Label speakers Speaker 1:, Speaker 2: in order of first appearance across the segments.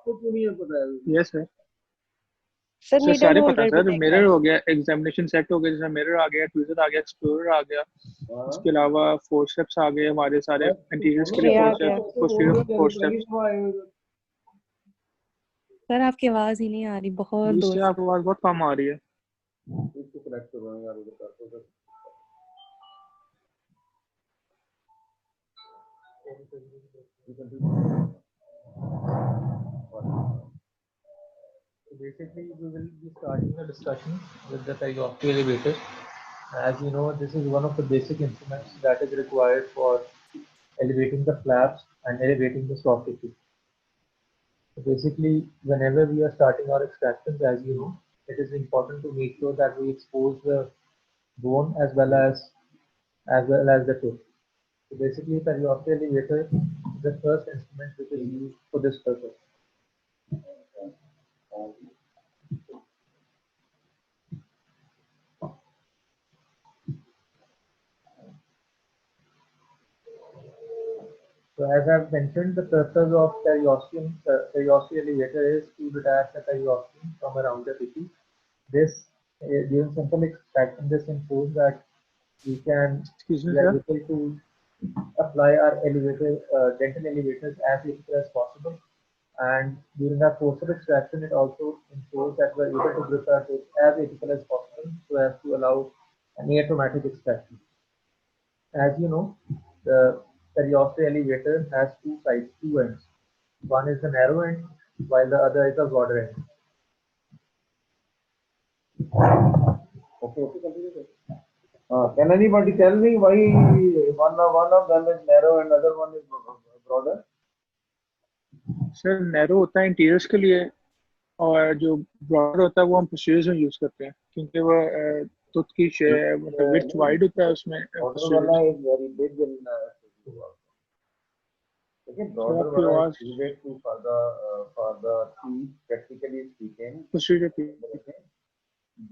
Speaker 1: आपको क्यों नहीं है पता है?
Speaker 2: Yes sir.
Speaker 3: Sir
Speaker 2: sir
Speaker 3: needle
Speaker 2: सारे पता
Speaker 3: होल्डर
Speaker 2: है
Speaker 3: भी
Speaker 2: सर,
Speaker 3: देखना
Speaker 2: मिरर
Speaker 3: है।
Speaker 2: हो गया, एग्जामिनेशन सेट हो गया, जैसे मिरर आ गया, ट्विजर आ गया, एक्सप्लोरर आ गया,
Speaker 1: हाँ
Speaker 2: इसके अलावा फोरस्टेप्स आ गए हमारे सारे
Speaker 1: बस
Speaker 2: इंटीरियर्स के
Speaker 1: बोलो
Speaker 2: लिए,
Speaker 3: ये आ
Speaker 1: कैसे
Speaker 3: गया।
Speaker 1: कैसे बोल रहे हो
Speaker 2: फोरस्टेप्स।
Speaker 1: कैलिफोर्निया में आए हुए हो?
Speaker 3: सर आपकी आवाज ही नहीं आ रही, बहुत
Speaker 2: जी
Speaker 3: दूर
Speaker 2: से
Speaker 3: से।
Speaker 2: आपकी आवाज़ बहुत कम आ रही है।
Speaker 1: इसको कनेक्ट कर रहा हूँ यार उधर कर
Speaker 4: So basically, we will be starting the discussion with the Tyopty elevator. As you know, this is one of the basic instruments that is required for elevating the flaps and elevating the soft tissue. So basically, whenever we are starting our extractions, as you know, it is important to make sure that we expose the bone as well as the tip. So basically, Tyopty elevator is the first instrument which is used for this purpose. So as I've mentioned, the purpose of periosteum elevator is to detach the periosteum from around the tissue. This, during simple extraction, this ensures that we are
Speaker 2: sir
Speaker 4: able to apply our dental elevators as easily as possible. And during our forceps extraction, it also ensures that we are able to grip our tooth as easily as possible so as to allow an atraumatic extraction. As you know, the periosteal elevator has two sides, two ends. One is the narrow end, while the other is the broader end.
Speaker 1: Okay, continue. Can anybody tell me why one of them is narrow and other one is broader?
Speaker 2: Sir narrow होता है interiors के लिए, और जो broader होता है वो हम पोस्टीरियर्स में यूज करते हैं, क्योंकि वो टूथ की मतलब विड्थ वाइड होता है उसमें
Speaker 1: Broader wala is very big in okay, broader
Speaker 2: आपकी
Speaker 1: wala
Speaker 2: आवाज
Speaker 1: is related to for the teeth, practically speaking.
Speaker 2: Posterior की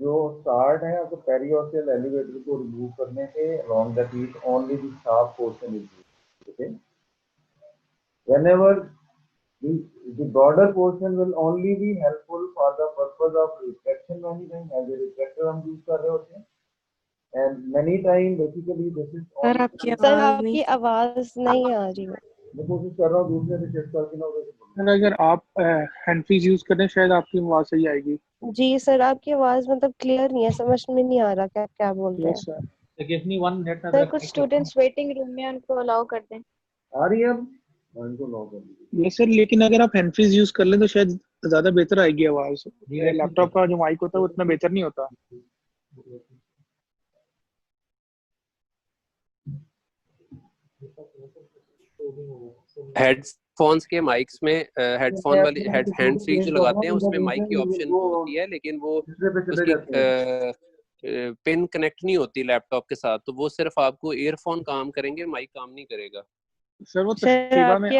Speaker 1: जो स्टार्ट है आपको पेरियोस्टल एलिवेटर को रिमूव करने से along the teeth only the sharp portion is used. Okay, whenever the broader portion will only be helpful for the purpose of retraction many times as a retractor हम use कर रहे होते हैं, and many time basically this is
Speaker 3: sir
Speaker 1: only
Speaker 3: आपकी आवाज नहीं आ रही है।
Speaker 1: मैं कोशिश कर रहा हूँ दूसरे से चेक करके ना उधर से
Speaker 2: सर अगर आप हैंड फ्रीज यूज करें शायद आपकी आवाज सही आएगी।
Speaker 3: जी सर आपकी आवाज मतलब क्लियर नहीं है, समझ में नहीं आ रहा क्या क्या बोल रहे हैं।
Speaker 2: Yes sir.
Speaker 4: So give me 1 minute.
Speaker 5: Sir कुछ स्टूडेंट्स वेटिंग रूम में, उनको अलाउ कर दें।
Speaker 1: आ रही है अब इनको लॉक कर दीजिए।
Speaker 2: यस सर, लेकिन अगर आप हैंड फ्रीज यूज कर लें तो शायद ज्यादा बेहतर आएगी आवाज। लैपटॉप का जो माइक होता है वो उतना बेहतर नहीं होता।
Speaker 6: हेडफोन्स के माइक्स में हेडफोन वाली हैंड फ्री जो लगाते हैं उसमें माइक की ऑप्शन होती है, लेकिन वो उसकी पिन कनेक्ट नहीं होती लैपटॉप के साथ, तो वो सिर्फ आपको ईयरफोन काम करेंगे, माइक काम नहीं करेगा।
Speaker 2: सर वो तशरीबा में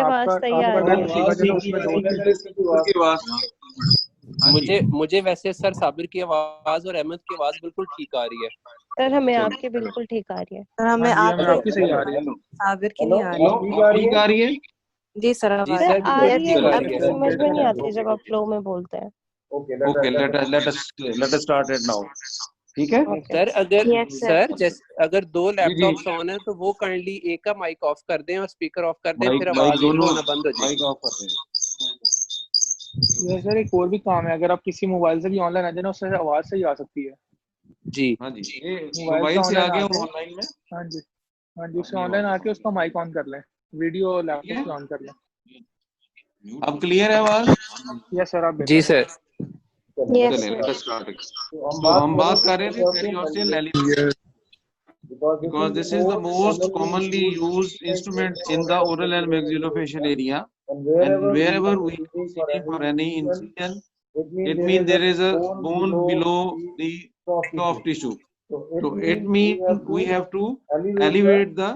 Speaker 6: मुझे वैसे सर साबिर की आवाज और अहमद की आवाज बिल्कुल ठीक आ रही है।
Speaker 3: सर हमें आपकी बिल्कुल ठीक आ रही है।
Speaker 7: सर हमें
Speaker 2: आपकी सही आ रही है।
Speaker 7: साबिर की नहीं आ रही।
Speaker 1: ठीक आ रही है
Speaker 7: जी सर अब
Speaker 6: जी
Speaker 7: आ
Speaker 6: सर
Speaker 3: आ रही है,
Speaker 6: बिल्कुल
Speaker 3: आपकी समझ में नहीं आती जब आप फ्लो में बोलते हैं।
Speaker 1: Okay let us start it now. ठीक है
Speaker 6: सर अगर
Speaker 5: Yes, sir.
Speaker 6: जैसे अगर दो लैपटॉप्स ऑन है तो वो काइंडली एक का माइक ऑफ कर दें और स्पीकर ऑफ कर दें, फिर आवाज इको होना बंद हो जाएगी।
Speaker 2: ये सर एक और भी काम है, अगर आप किसी मोबाइल से भी ऑनलाइन आ जाए ना उससे आवाज सही आ सकती है।
Speaker 6: जी
Speaker 1: हाँ जी, ये मोबाइल से आगे ऑनलाइन में
Speaker 2: हाँ जी उससे ऑनलाइन आके उसका माइक ऑन कर लें, वीडियो लैपटॉप से ऑन कर लें।
Speaker 1: अब क्लियर है आवाज?
Speaker 2: यस सर आप
Speaker 6: जी सर।
Speaker 1: तो हम बात कर रहे थे periosteal elevator because this is the most commonly used instrument in the oral and maxillofacial area, and wherever we use it for any incision, it means there is a bone below the soft tissue. So it means we have to elevate the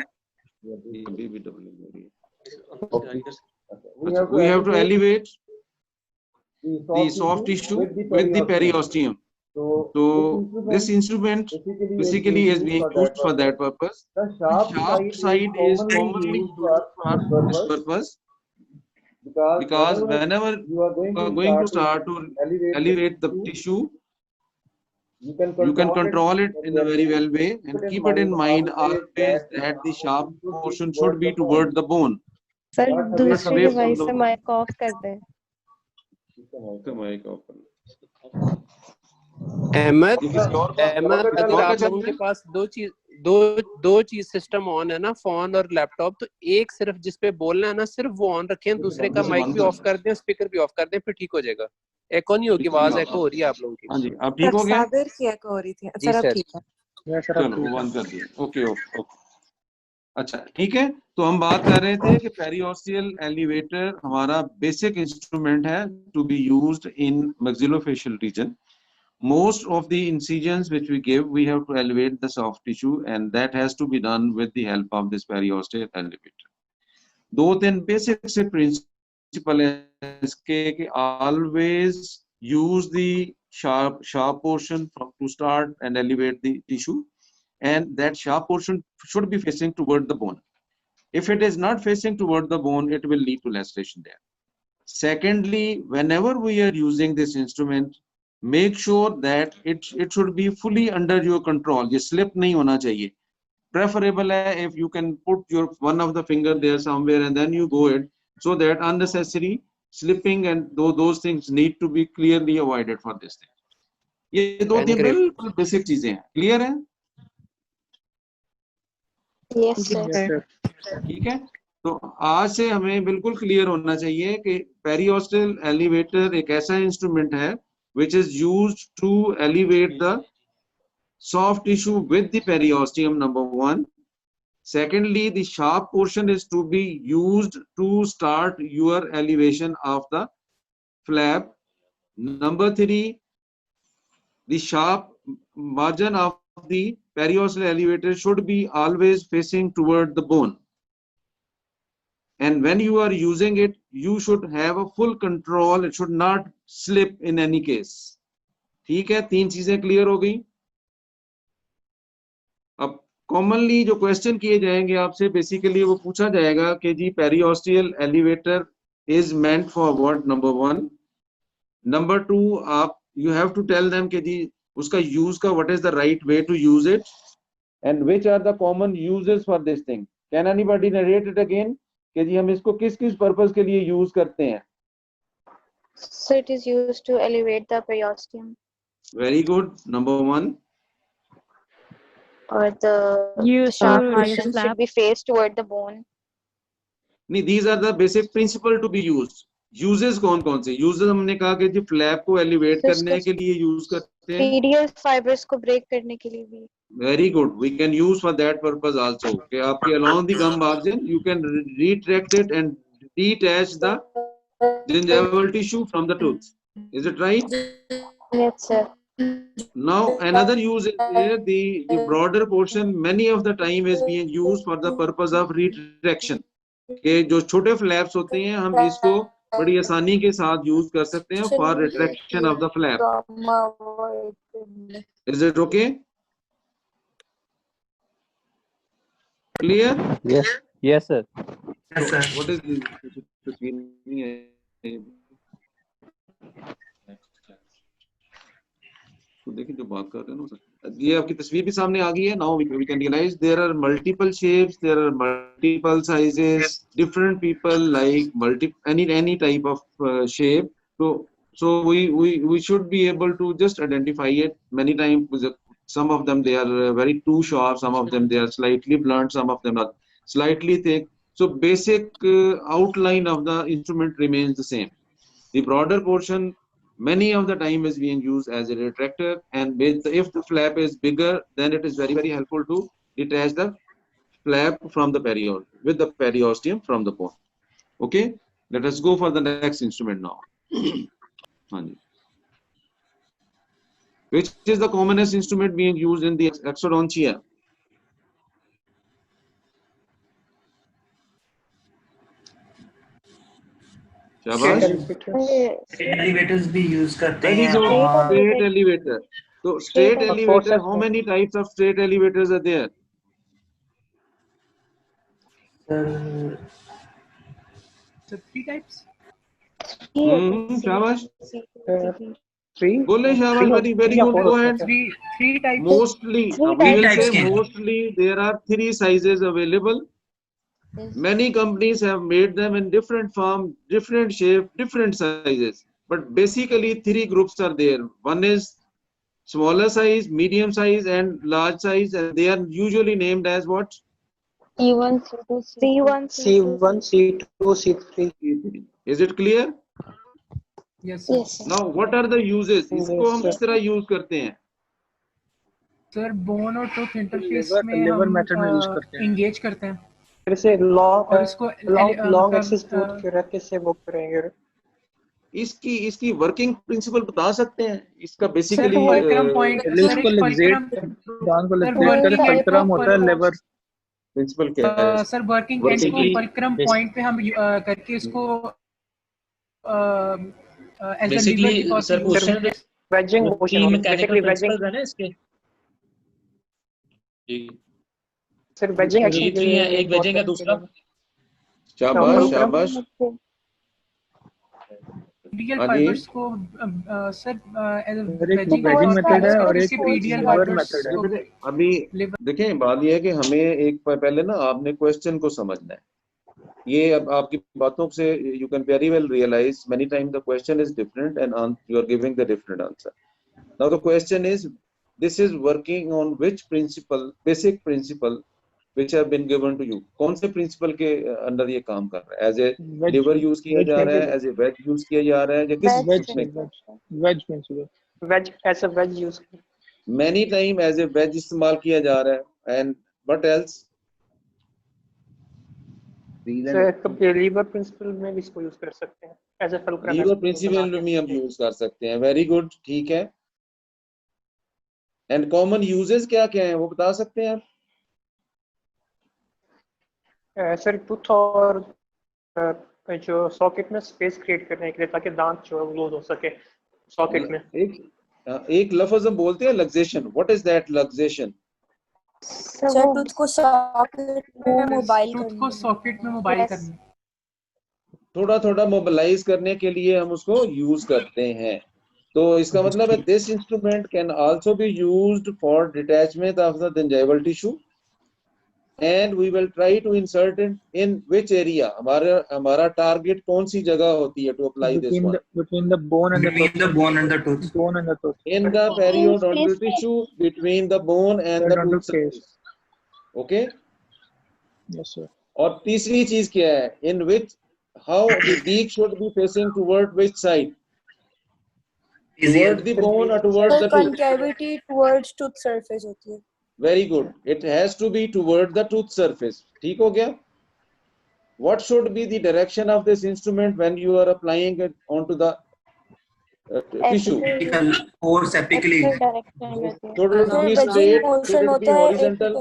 Speaker 1: we have to elevate the soft tissue with the periosteum. So this instrument basically is being used for that purpose. The sharp side is commonly used for this purpose. because whenever
Speaker 8: you are
Speaker 1: going to start to elevate the tissue, you can control it in a very well way, and keep it in mind always that the sharp portion should be toward the bone,
Speaker 3: sir
Speaker 1: not
Speaker 3: दूसरी
Speaker 1: away from
Speaker 3: device
Speaker 1: the
Speaker 3: से
Speaker 1: bone.
Speaker 3: Mic off कर दें.
Speaker 6: अहमद
Speaker 1: ये किसी और का
Speaker 6: अगर
Speaker 1: का
Speaker 6: आप
Speaker 1: चल
Speaker 6: लोगों
Speaker 1: रहा
Speaker 6: के
Speaker 1: है?
Speaker 6: पास दो चीज सिस्टम ऑन है ना, फोन और लैपटॉप, तो एक सिर्फ जिस पे बोलना है ना सिर्फ वो ऑन रखें, दूसरे का माइक भी ऑफ कर दें, स्पीकर भी ऑफ कर दें, फिर ठीक हो जाएगा. एको नहीं होगी, आवाज एको हो रही है आप लोगों की.
Speaker 1: हाँ जी, अब ठीक हो गया.
Speaker 7: साबिर की एको हो रही थी.
Speaker 6: जी
Speaker 7: सर अब
Speaker 6: सर.
Speaker 7: ठीक है.
Speaker 1: चलो वो बंद कर दिया. Okay okay okay. अच्छा ठीक है, तो हम बात कर रहे थे कि पेरियोस्टियल एलिवेटर हमारा बेसिक इंस्ट्रूमेंट है to be used in maxillofacial region. Most of the incisions which we give, we have to elevate the soft tissue, and that has to be done with the help of this periosteal elevator. दो तीन basic से principle है इसके कि always use the sharp portion to start and elevate the tissue, and that sharp portion should be facing toward the bone. If it is not facing toward the bone, it will lead to laceration there. Secondly, whenever we are using this instrument, make sure that it should be fully under your control. ये slip नहीं होना चाहिए. Preferable है if you can put your one of the finger there somewhere and then you go it, so that unnecessary slipping and those things need to be clearly avoided for this thing. ये दो तीन बिल्कुल basic चीजें हैं. Clear है?
Speaker 5: Yes sir.
Speaker 1: ठीक है, तो आज से हमें बिल्कुल क्लियर होना चाहिए कि पेरियोस्टल एलिवेटर एक ऐसा इंस्ट्रूमेंट है which is used to elevate the soft tissue with the periosteum, number one. Secondly, the sharp portion is to be used to start your elevation of the flap. Number three, the sharp margin of the periosteal elevator should be always facing toward the bone. And when you are using it, you should have a full control. It should not slip in any case. ठीक है, तीन चीजें clear हो गई. अब commonly जो question किए जाएंगे आपसे, बेसिकली वो पूछा जाएगा कि जी periosteal elevator is meant for what, number one. Number two, आप you have to tell them कि जी उसका यूज का what is the right way to use it and which are the common uses for this thing. Can anybody narrate it again कि जी हम इसको किस किस पर्पस के लिए यूज करते हैं?
Speaker 5: So it is used to elevate the periosteum.
Speaker 1: Very good. Number one.
Speaker 5: Or the sharp portion should be faced toward the bone.
Speaker 1: नहीं, these are the basic principle to be used. Uses कौन कौन से? Uses हमने कहा कि जी flap को elevate करने के लिए यूज करते हैं.
Speaker 5: PDL fibers को ब्रेक करने के लिए भी.
Speaker 1: Very good. We can use for that purpose also. कि आपके along the gum margin, you can retract it and detach the gingival tissue from the tooth. Is it right?
Speaker 5: Yes sir.
Speaker 1: Now another use is there. The broader portion many of the time is being used for the purpose of retraction. कि जो छोटे flaps होते हैं हम इसको बड़ी आसानी के साथ यूज कर सकते हैं for retraction of the flap. Is it okay? Clear?
Speaker 6: Yes. Yes sir.
Speaker 8: Yes sir.
Speaker 1: What is this? तो देखिए जो बात कर रहे हैं ना, ये आपकी तस्वीर भी सामने आ गई है. Now we can realise there are multiple shapes, there are multiple sizes, different people like any type of shape. So we should be able to just identify it. Many times some of them they are very too sharp, some of them they are slightly blunt, some of them are slightly thick. So basic outline of the instrument remains the same. The broader portion many of the time is being used as a retractor, and if the flap is bigger, then it is very very helpful to detach the flap from the periosteum from the bone. Okay, let us go for the next instrument now. Which is the commonest instrument being used in the exodontia? शाबाश.
Speaker 8: Elevators भी use करते
Speaker 1: Very
Speaker 8: हैं.
Speaker 1: good.
Speaker 8: और
Speaker 1: Straight elevator. So straight elevator, how many types of straight elevators are there?
Speaker 8: sir,
Speaker 2: So 3 types.
Speaker 9: शाबाश,
Speaker 2: Three.
Speaker 9: बोले शाबाश, very very
Speaker 2: या
Speaker 9: good,
Speaker 2: four
Speaker 9: go
Speaker 2: होते हैं
Speaker 9: ahead.
Speaker 2: sir?
Speaker 10: Three types.
Speaker 9: Mostly,
Speaker 3: Three
Speaker 9: we will
Speaker 8: types
Speaker 9: say
Speaker 8: के हैं।
Speaker 9: mostly there are 3 sizes available. Many companies have made them in different form, different shape, different sizes. But basically 3 groups are there. One is smaller size, medium size and large size, and they are usually named as what?
Speaker 5: C1, C2, C1,
Speaker 2: C1, C2, C3.
Speaker 9: Is it clear?
Speaker 10: Yes sir.
Speaker 5: Yes, sir.
Speaker 9: Now what are the uses? इसको हम किस तरह use करते हैं?
Speaker 10: Sir bone और tooth interface
Speaker 2: Liver-
Speaker 10: में
Speaker 2: liver
Speaker 10: हम
Speaker 2: method में use करते हैं।
Speaker 10: इंगेज करते हैं
Speaker 2: फिर से long
Speaker 10: और इसको
Speaker 2: long axis tooth के रख के से वो करेंगे।
Speaker 9: इसकी वर्किंग प्रिंसिपल बता सकते हैं? इसका बेसिकली
Speaker 10: फुलक्रम पॉइंट
Speaker 2: पहले
Speaker 10: सर
Speaker 2: इसको
Speaker 10: एक
Speaker 2: लग्जेट
Speaker 10: फुलक्रम
Speaker 2: दान को
Speaker 10: सर
Speaker 2: लग्जेट करे
Speaker 10: working end
Speaker 2: फुलक्रम
Speaker 10: को
Speaker 2: होता है लिवर।
Speaker 9: प्रिंसिपल क्या है?
Speaker 10: सर वर्किंग एंड को
Speaker 9: Basically-
Speaker 10: फुलक्रम पॉइंट पे हम करके इसको as a
Speaker 8: Basically,
Speaker 10: lever
Speaker 8: sir, question
Speaker 2: wedging
Speaker 8: वो
Speaker 2: मोशन
Speaker 8: तीन
Speaker 2: बेसिकली
Speaker 8: मैकेनिकल
Speaker 2: वेजिंग
Speaker 8: प्रिंसिपल्स है ना इसके। जी,
Speaker 2: सर वेजिंग एक्शन
Speaker 8: ये 3 है, एक वेजिंग है, दूसरा
Speaker 9: शाबाश शाबाश।
Speaker 10: पीडियल
Speaker 9: हाँ जी।
Speaker 10: फाइबर्स को सर एज अ
Speaker 2: एक
Speaker 10: वेजिंग
Speaker 2: वेजिंग मेथड है और एक
Speaker 10: पीडियल
Speaker 2: लिवर
Speaker 10: फाइबर्स
Speaker 2: मेथड है।
Speaker 10: को
Speaker 9: अभी
Speaker 10: liver-
Speaker 9: देखें, बात यह है कि हमें एक पहले ना आपने क्वेश्चन को समझना है। ये अब आपकी बातों से you can very well realise many time the question is different and you are giving the different answer. Now the question is this is working on which principle, basic principle which have been given to you। कौन से principal के अंदर ये काम कर रहा है? As a liver use किया जा रहा है, एज ए वेज यूज किया जा रहा है, या किस
Speaker 2: wedge principle wedge as a wedge use
Speaker 9: many time as a wedge इस्तेमाल किया जा रहा है। And what else?
Speaker 2: Sir lever principle में भी इसको यूज कर सकते हैं as a fulcrum.
Speaker 9: Lever principle में हम यूज कर सकते हैं। वेरी गुड, ठीक है। एंड कॉमन यूजेस क्या क्या है वो बता सकते हैं आप?
Speaker 2: सर टूथ और जो सॉकेट में स्पेस क्रिएट करने के लिए ताकि दांत जो क्लोज हो सके सॉकेट में।
Speaker 9: एक लफ्ज हम बोलते हैं luxation. What is that luxation?
Speaker 5: Sir tooth को सॉकेट में मोबाइल
Speaker 10: टूथ को सॉकेट में मोबाइल करना।
Speaker 9: थोड़ा थोड़ा मोबिलाइज करने के लिए हम उसको यूज करते हैं। तो इसका मतलब है this instrument can also be used for detachment of the gingival tissue and we will try to insert it in which area। हमारा टारगेट कौन सी जगह होती है to apply this one?
Speaker 2: Between the bone and the
Speaker 8: between the bone and the tooth।
Speaker 2: bone and the tooth
Speaker 9: in the periodontal tissue between the bone and the tooth surface। okay,
Speaker 2: yes sir।
Speaker 9: और तीसरी चीज क्या है? in which how the beak should be facing toward which side? Toward the bone or towards the tooth?
Speaker 5: concavity towards tooth surface होती है।
Speaker 9: Very good, it has to be toward the tooth surface। ठीक हो गया? What should be the direction of this instrument when you are applying it onto the tissue?
Speaker 8: Apical force apically।
Speaker 9: Should it be straight? Should it be horizontal?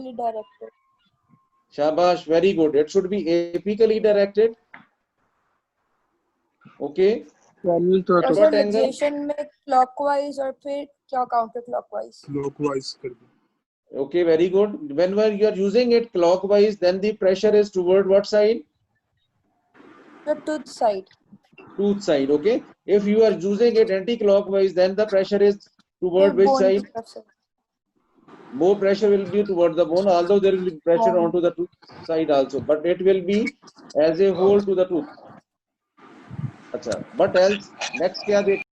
Speaker 9: Shabash, very good, it should be apically directed। okay,
Speaker 5: sir luxation में clockwise और फिर क्या counter clockwise?
Speaker 2: Clockwise कर दो।
Speaker 9: okay, very good। whenever you are using it clockwise, then the pressure is toward what side?
Speaker 5: The tooth side।
Speaker 9: Tooth side, okay। if you are using it anti-clockwise, then the pressure is toward which side? More pressure will be toward the bone, although there will be pressure onto the tooth side also, but it will be as a whole to the tooth। अच्छा, what else? next क्या देख